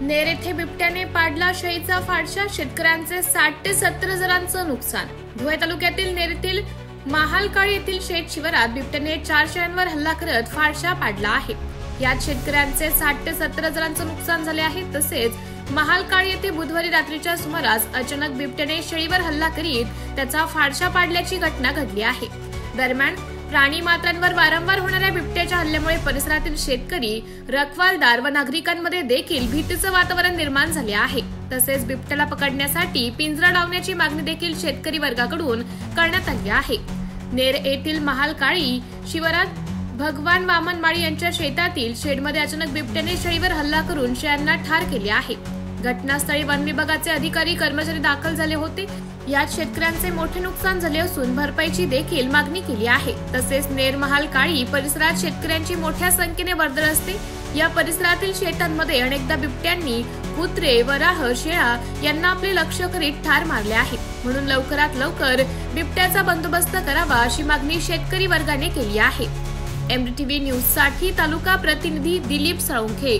नेर येथे बिबट्याने पाडला शेळीचा फाडशा, शेतकऱ्यांचे 60 ते 70 जणांचं नुकसान। धुळे तालुक्यातील नेर येथील महालकाळी येथील शेत शिवारात बिबट्याने 4 शेळ्यांवर हल्ला करत फाडशा पाडला आहे। यात शेतकऱ्यांचे 60 ते 70 जणांचं नुकसान झाले आहे। तसेच महालकाळी येथे बुधवारी रात्रीच्या सुमारास अचानक बिबट्याने शेळीवर हल्ला करीत त्याचा फाडशा पाडल्याची घटना घडली आहे। दरम्यान प्राणी मात्रांवर वारंवार होणाऱ्या बिबट्याच्या हल्ल्यामुळे परिसरातील शेतकरी, रखवालदार व नागरिकांमध्ये देखील भीतीचं वातावरण निर्माण झाले आहे। तसेच बिबट्याला पकडण्यासाठी पिंजरा लावण्याची मागणी देखील शेतकरी वर्गाकडून करण्यात आली आहे। नेर येथील महालकाळी शिवारात भगवान वामन माळी यांच्या शेतातील शेडमध्ये अचानक बिबट्याने शेळीवर हल्ला करून शेळ्यांना ठार केले आहे। घटनास्थळी वन विभागाचे अधिकारी, कर्मचारी दाखल झाले होते। यात शेतकऱ्यांचे मोठे नुकसान झाले असून भरपाईची देखील मागणी केली आहे। तसेच नेर महालकाळी परिसरात शेतकऱ्यांची मोठ्या संख्येने वर्दळ असते। या परिसरातील शेतांमध्ये अनेकदा बिबट्यांनी कुत्रे, वराह, शेळा यांना आपले लक्ष्य करीत ठार मारले आहे। म्हणून लवकरात लवकर बिबट्याचा बंदोबस्त करावा अशी मागणी शेतकरी वर्गाने केली आहे। MDTV न्यूज साठी तालुका प्रतिनिधी दिलीप साळुंखे।